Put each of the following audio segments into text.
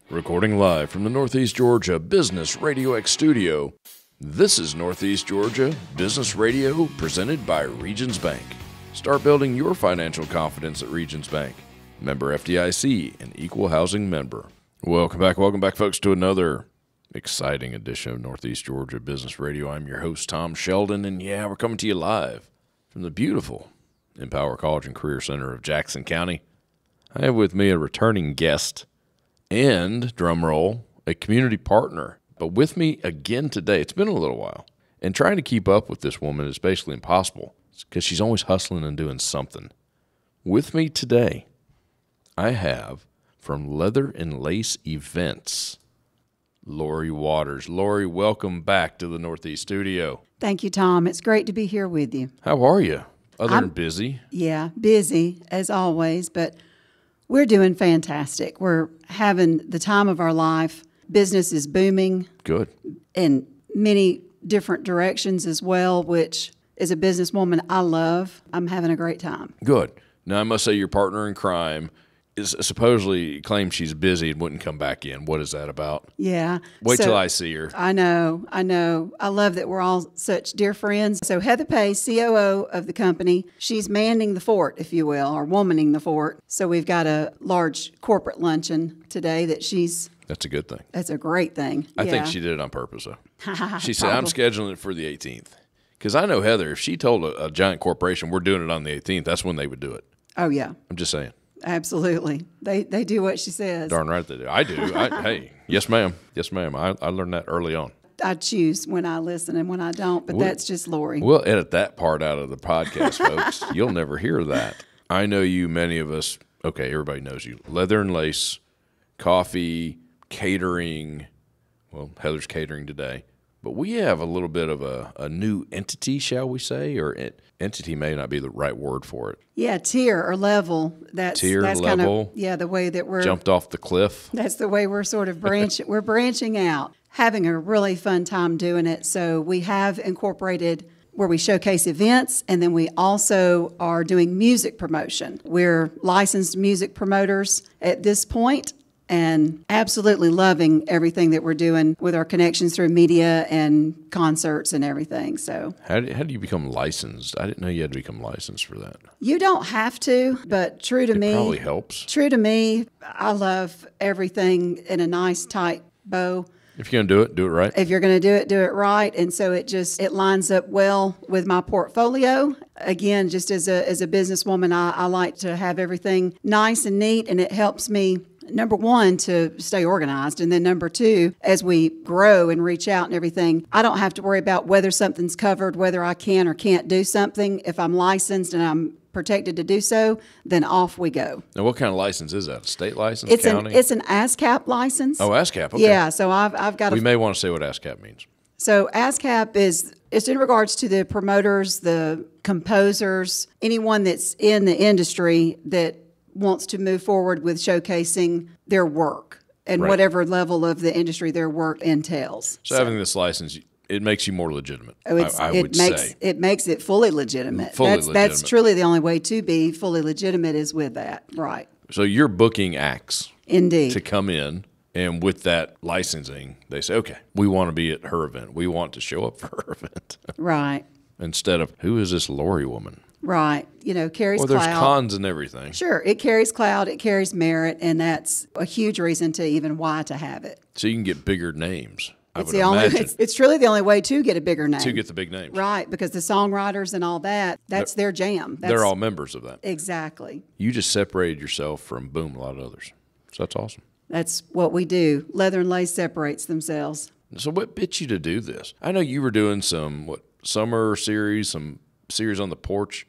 Recording live from the Northeast Georgia Business RadioX studio, this is Northeast Georgia Business Radio presented by Regions Bank. Start building your financial confidence at Regions Bank. Member FDIC, an equal housing member. Welcome back, folks, to another exciting edition of Northeast Georgia Business Radio. I'm your host, Tom Sheldon, and we're coming to you live from the beautiful Empower College and Career Center of Jackson County. I have with me a returning guest and, drum roll, a community partner. But with me again today, it's been a little while, and trying to keep up with this woman is basically impossible because she's always hustling and doing something. With me today, I have from Leather and Lace Events, Lori Waters. Lori, welcome back to the Northeast studio. Thank you, Tom. It's great to be here with you. How are you? Other than busy? Yeah, busy as always, but we're doing fantastic. We're having the time of our life. Business is booming. Good. In many different directions as well, which as a businesswoman I love. I'm having a great time. Good. Now, I must say your partner in crime is supposedly claims she's busy and wouldn't come back in. What is that about? Yeah. Wait till I see her. I know. I love that we're all such dear friends. So Heather Pay, COO of the company, she's manning the fort, if you will, or womaning the fort. So we've got a large corporate luncheon today that she's... That's a good thing. That's a great thing. I think she did it on purpose, though. She said, I'm scheduling it for the 18th. Because I know Heather, if she told a giant corporation, we're doing it on the 18th, that's when they would do it. Oh, yeah. I'm just saying. Absolutely. They do what she says. Darn right they do. I do. Hey, yes, ma'am. Yes, ma'am. I learned that early on. I choose when I listen and when I don't, but that's just Lori. We'll edit that part out of the podcast, folks. You'll never hear that. I know you, many of us, okay, everybody knows you. Leather and Lace, coffee, catering. Well, Heather's catering today. But we have a little bit of a new entity, shall we say, or entity may not be the right word for it. Yeah, tier or level. That's level. Kind of, the way that we're jumped off the cliff. That's the way we're sort of branching. We're branching out, having a really fun time doing it. So we have incorporated where we showcase events, and then we also are doing music promotion. We're licensed music promoters at this point, and absolutely loving everything that we're doing with our connections through media and concerts and everything. So, how do you become licensed? I didn't know you had to become licensed for that. You don't have to, but true to me, it probably helps. True to me, I love everything in a nice tight bow. If you're going to do it right. If you're going to do it right. And so it lines up well with my portfolio. Again, just as a businesswoman, I like to have everything nice and neat, and it helps me, number one, to stay organized. And then number two, as we grow and reach out and everything, I don't have to worry about whether something's covered, whether I can or can't do something. If I'm licensed and I'm protected to do so, then off we go. Now, what kind of license is that? A state license? County? It's an ASCAP license. Oh, ASCAP. Okay. Yeah, so I've got. We may want to say what ASCAP means. So ASCAP it's in regards to the promoters, the composers, anyone that's in the industry that wants to move forward with showcasing their work and whatever level of the industry their work entails. So having this license, it makes you more legitimate. It makes it fully legitimate. That's truly the only way to be fully legitimate is with that, right? So you're booking acts, indeed, to come in, and with that licensing, they say, okay, we want to be at her event. We want to show up for her event, right? Instead of who is this Lori woman? Right. Carries clout. Well, there's cons and everything. Sure. It carries clout. It carries merit. And that's a huge reason to even why to have it. So you can get bigger names. It's truly the only way to get a bigger name. To get the big names. Right. Because the songwriters and all that, that's their jam. They're all members of that. Exactly. You just separated yourself from, boom, a lot of others. So that's awesome. That's what we do. Leather and Lace separates themselves. So what bit you to do this? I know you were doing some, summer series, some series on the porch.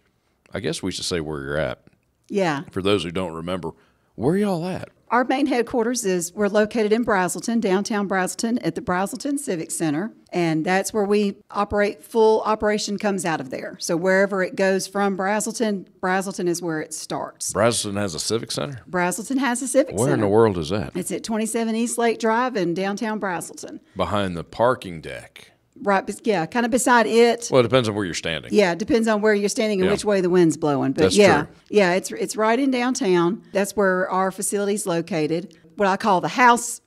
I guess we should say where you're at. Yeah. For those who don't remember, where are y'all at? Our main headquarters we're located in Brazelton, downtown Brazelton, at the Brazelton Civic Center. And that's where we operate. Full operation comes out of there. So wherever it goes from Brazelton is where it starts. Brazelton has a civic center? Brazelton has a civic center. Where in the world is that? It's at 27 East Lake Drive in downtown Brazelton. Behind the parking deck. Right, yeah, kind of beside it. Well, it depends on where you're standing. Yeah, it depends on where you're standing and which way the wind's blowing. But That's true. Yeah, it's right in downtown. That's where our facility's located. what I call the house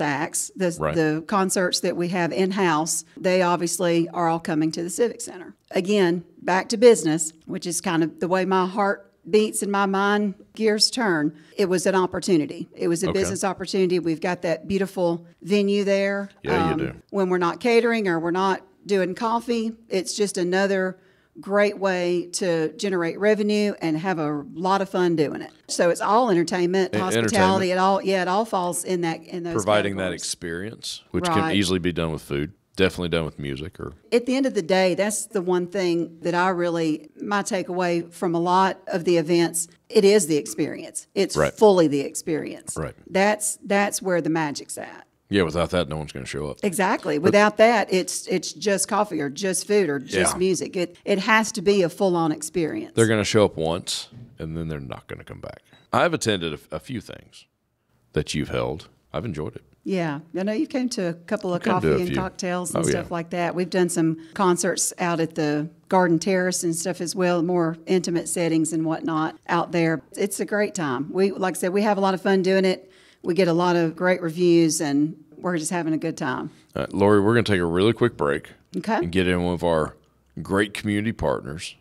acts, the concerts that we have in-house, they obviously are all coming to the Civic Center. Again, back to business, which is kind of the way my heart beats and my mind gears turn. It was an opportunity. It was a business opportunity. We've got that beautiful venue there. Yeah, you do. When we're not catering or we're not doing coffee, it's just another great way to generate revenue and have a lot of fun doing it. So it's all entertainment, hospitality. It all falls in those providing categories. that experience, which can easily be done with food. Definitely done with music. Or at the end of the day, that's the one thing that my takeaway from a lot of the events, it is the experience. It's fully the experience. Right. That's where the magic's at. Yeah, without that, no one's going to show up. Exactly. Without that, it's just coffee or just food or just music. It has to be a full-on experience. They're going to show up once, and then they're not going to come back. I've attended a few things that you've held. I've enjoyed it. Yeah. I know you came to a couple of coffee and cocktails and stuff like that. We've done some concerts out at the Garden Terrace and stuff as well, more intimate settings and whatnot out there. It's a great time. Like I said, we have a lot of fun doing it. We get a lot of great reviews, and we're just having a good time. All right, Lori, we're going to take a really quick break and get in with our great community partners.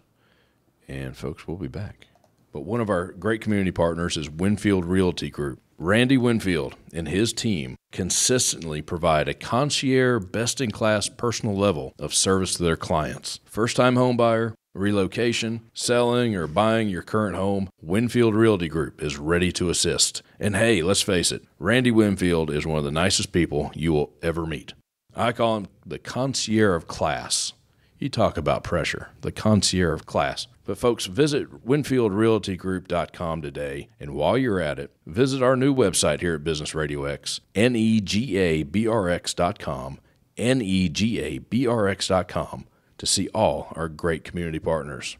And, folks, we'll be back. But one of our great community partners is Winfield Realty Group. Randy Winfield and his team consistently provide a concierge, best-in-class personal level of service to their clients. First-time home buyer, relocation, selling, or buying your current home, Winfield Realty Group is ready to assist. And hey, let's face it, Randy Winfield is one of the nicest people you will ever meet. I call him the concierge of class. You talk about pressure, the concierge of class. But folks, visit WinfieldRealtyGroup.com today, and while you're at it, visit our new website here at Business RadioX, negabrx.com, negabrx.com, to see all our great community partners.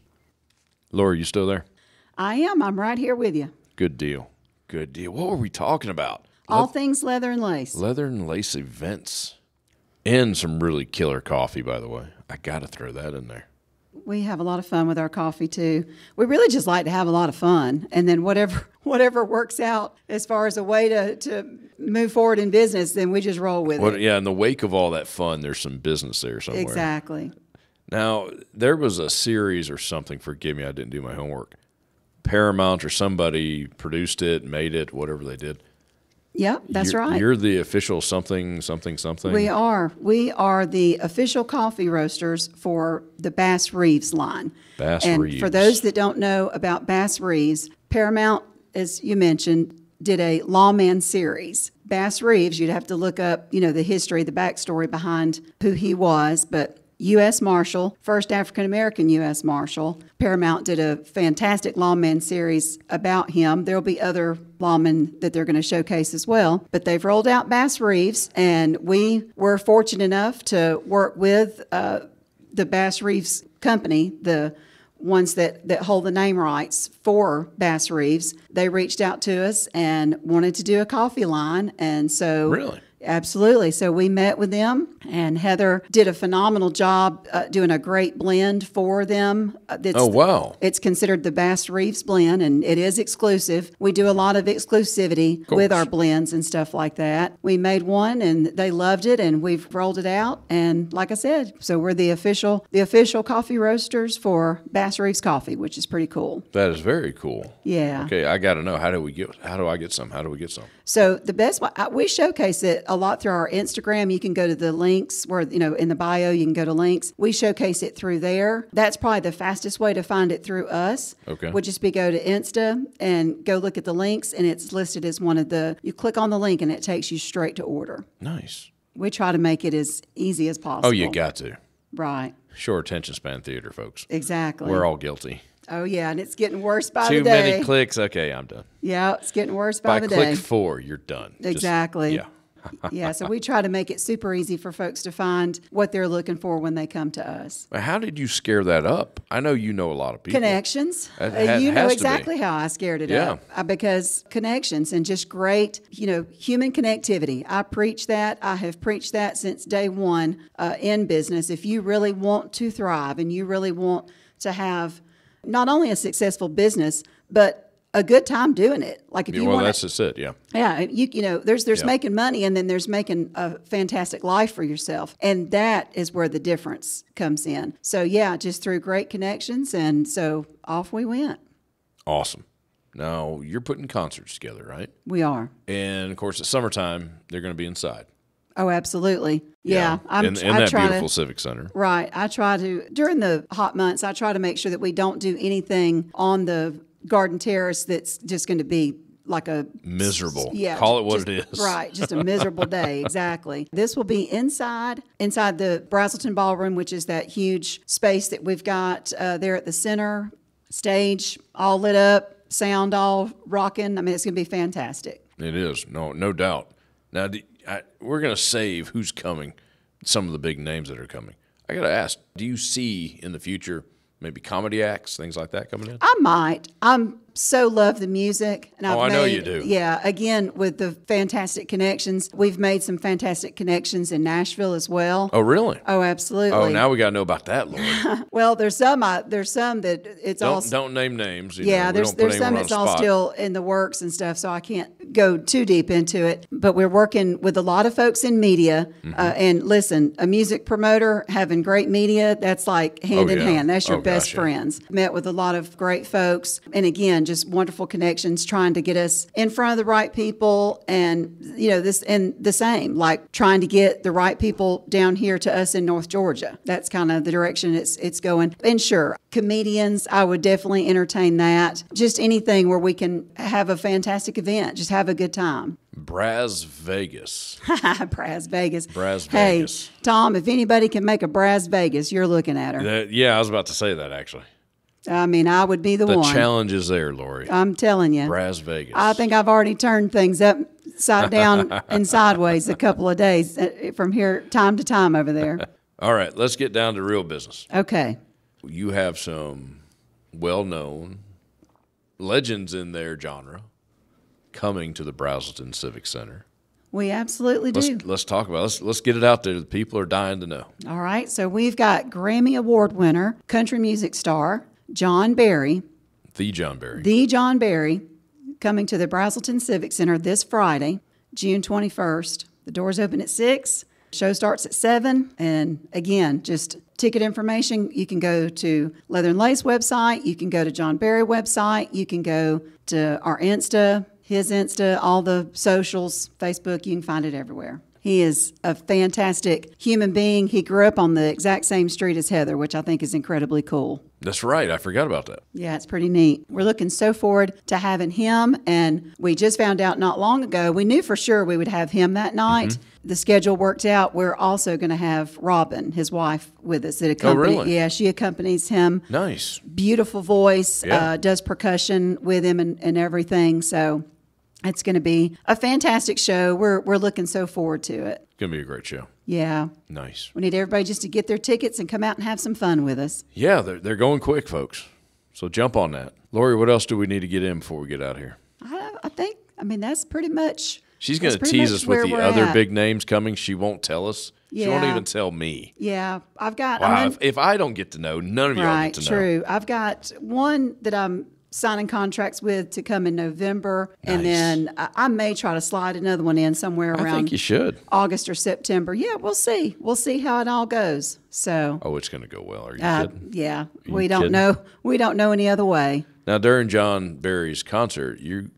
Laura, you still there? I am. I'm right here with you. Good deal. Good deal. What were we talking about? All things leather and lace. Leather and lace events. And some really killer coffee, by the way. I got to throw that in there. We have a lot of fun with our coffee, too. We really just like to have a lot of fun. And then whatever works out as far as a way to move forward in business, then we just roll with it. Yeah, in the wake of all that fun, there's some business there somewhere. Exactly. Now, there was a series or something, forgive me, I didn't do my homework. Paramount or somebody produced it, made it, whatever they did. Yep, that's right. You're the official something. We are. We are the official coffee roasters for the Bass Reeves line. Bass and Reeves. For those that don't know about Bass Reeves, Paramount, as you mentioned, did a Lawman series. Bass Reeves, you'd have to look up, the history, the backstory behind who he was, but U.S. Marshal, first African-American U.S. Marshal. Paramount did a fantastic lawman series about him. There'll be other lawmen that they're going to showcase as well. But they've rolled out Bass Reeves, and we were fortunate enough to work with the Bass Reeves company, the ones that hold the name rights for Bass Reeves. They reached out to us and wanted to do a coffee line. And so... Really? Absolutely. So we met with them, and Heather did a phenomenal job doing a great blend for them. Wow. It's considered the Bass Reeves blend, and it is exclusive. We do a lot of exclusivity with our blends and stuff like that. We made one, and they loved it, and we've rolled it out. And like I said, so we're the official coffee roasters for Bass Reeves Coffee, which is pretty cool. That is very cool. Yeah. Okay, I got to know, how do I get some? So the best way, we showcase it a lot through our Instagram. You can go to the links where, in the bio, you can go to links. We showcase it through there. That's probably the fastest way to find it through us. Okay. Would just be go to Insta and go look at the links, and it's listed as you click on the link and it takes you straight to order. Nice. We try to make it as easy as possible. Oh, you got to. Right. Short attention span theater, folks. Exactly. We're all guilty. Oh, yeah, and it's getting worse by the day. Too many clicks. Okay, I'm done. Yeah, it's getting worse by the day. By click 4, you're done. Exactly. Yeah. Yeah, so we try to make it super easy for folks to find what they're looking for when they come to us. How did you scare that up? I know you know a lot of people. Connections. You know exactly how I scared it up. Because connections and just great, human connectivity. I preach that. I have preached that since day one in business. If you really want to thrive and you really want to have not only a successful business, but a good time doing it. Like if you want, that's just it. Yeah. yeah, there's making money, and then there's making a fantastic life for yourself, and that is where the difference comes in. So yeah, just through great connections, and so off we went. Awesome. Now you're putting concerts together, right? We are, and of course, at summertime they're going to be inside. Oh, absolutely. Yeah. In that beautiful Civic Center. Right. I try to, during the hot months, I try to make sure that we don't do anything on the garden terrace that's just going to be like a miserable. Yeah. Call it what it is. Right. Just a miserable day. Exactly. This will be inside the Brazelton Ballroom, which is that huge space that we've got there at the center. Stage all lit up, sound all rocking. I mean, it's going to be fantastic. It is. No doubt. Now, we're going to save who's coming, some of the big names that are coming. I got to ask, do you see in the future maybe comedy acts, things like that coming in? I might. I'm so love the music. And I know you do. Yeah. Again, with the fantastic connections, we've made some fantastic connections in Nashville as well. Oh, really? Oh, absolutely. Oh, now we got to know about that, Lori. Well, there's some that it's all. Don't name names. There's some that's all still in the works and stuff, so I can't go too deep into it. But we're working with a lot of folks in media. And listen, a music promoter having great media, that's like hand in hand. That's your best friends. Met with a lot of great folks. And again, just wonderful connections, trying to get us in front of the right people, and this and the same, like trying to get the right people down here to us in North Georgia. That's kind of the direction it's going. And sure, comedians, I would definitely entertain that. Just anything where we can have a fantastic event, just have a good time. Braz Vegas. Braz Vegas. Braz Vegas. Hey, Tom, if anybody can make a Braz Vegas, you're looking at her. I was about to say that, actually. I mean, I would be the one. The challenge is there, Lori. I'm telling you. Braz Vegas. I think I've already turned things upside down and sideways a couple of days from here, time to time over there. All right, let's get down to real business. Okay. You have some well-known legends in their genre coming to the Brazelton Civic Center. We absolutely do. Let's talk about it. Let's get it out there. The people are dying to know. All right. So we've got Grammy Award winner, country music star, John Berry. The John Berry. The John Berry, coming to the Brazelton Civic Center this Friday, June 21st. The doors open at 6. Show starts at 7. And again, just ticket information, you can go to Leather and Lace website. You can go to John Berry website. You can go to our Insta, his Insta, all the socials, Facebook. You can find it everywhere. He is a fantastic human being. He grew up on the exact same street as Heather, which I think is incredibly cool. That's right. I forgot about that. Yeah, it's pretty neat. We're looking so forward to having him. And we just found out not long ago, we knew for sure we would have him that night. Mm-hmm. The schedule worked out. We're also going to have Robin, his wife, with us. Oh, really? Yeah, she accompanies him. Nice. Beautiful voice, does percussion with him and everything. So it's going to be a fantastic show. We're looking so forward to it. It's going to be a great show. Yeah. Nice. We need everybody just to get their tickets and come out and have some fun with us. Yeah, they're going quick, folks. So jump on that. Lori, what else do we need to get in before we get out of here? I mean, that's pretty much. She's going to tease us with the other big names coming. She won't tell us. Yeah. She won't even tell me. Yeah. I've got. Wow, if I don't get to know, none of y'all get to know. Right, true. I've got one that I'm signing contracts with to come in November. Nice. And then I may try to slide another one in somewhere around. I think you should. August or September. Yeah, we'll see. We'll see how it all goes. So. Oh, it's going to go well. Are you kidding? Yeah. We don't know. We don't know any other way. Now, during John Berry's concert, you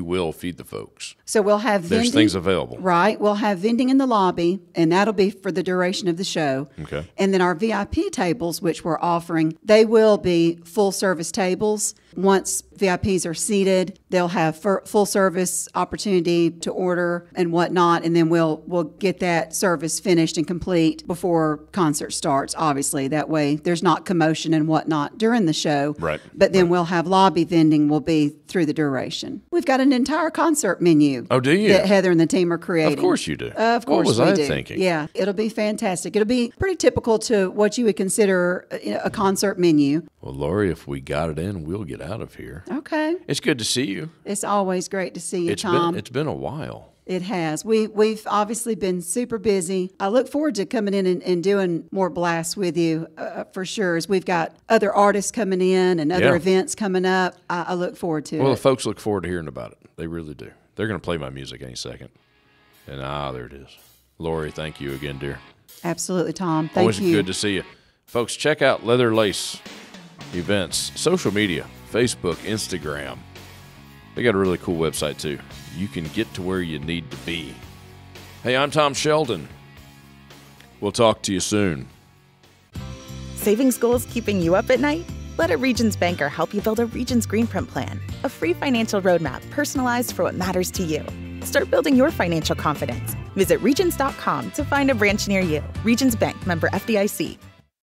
will feed the folks. So we'll have vending. There's things available. Right. We'll have vending in the lobby, and that'll be for the duration of the show. Okay. And then our VIP tables, which we're offering, they will be full-service tables. Once VIPs are seated, they'll have full service opportunity to order and whatnot, and then we'll get that service finished and complete before concert starts, obviously. That way there's not commotion and whatnot during the show. Right. But then we'll have lobby vending will be through the duration. We've got an entire concert menu. Oh, do you? That Heather and the team are creating. Of course you do. Of course we do. What was I thinking? Yeah, it'll be fantastic. It'll be pretty typical to what you would consider a concert menu. Well, Lori, if we got it in, we'll get out of here. Okay. It's good to see you. It's always great to see you, Tom. It's been a while. It has. We've obviously been super busy. I look forward to coming in and doing more blasts with you for sure. As we've got other artists coming in and other events coming up, I look forward to it. Well, the folks look forward to hearing about it. They really do. They're going to play my music any second. And there it is. Lori, thank you again, dear. Absolutely, Tom. Thank Always you. good to see you. Folks, check out Leather Lace events, social media, Facebook, Instagram. They got a really cool website, too. You can get to where you need to be. Hey, I'm Tom Sheldon. We'll talk to you soon. Savings goals keeping you up at night? Let a Regions banker help you build a Regions Greenprint plan, a free financial roadmap personalized for what matters to you. Start building your financial confidence. Visit Regions.com to find a branch near you. Regions Bank, member FDIC.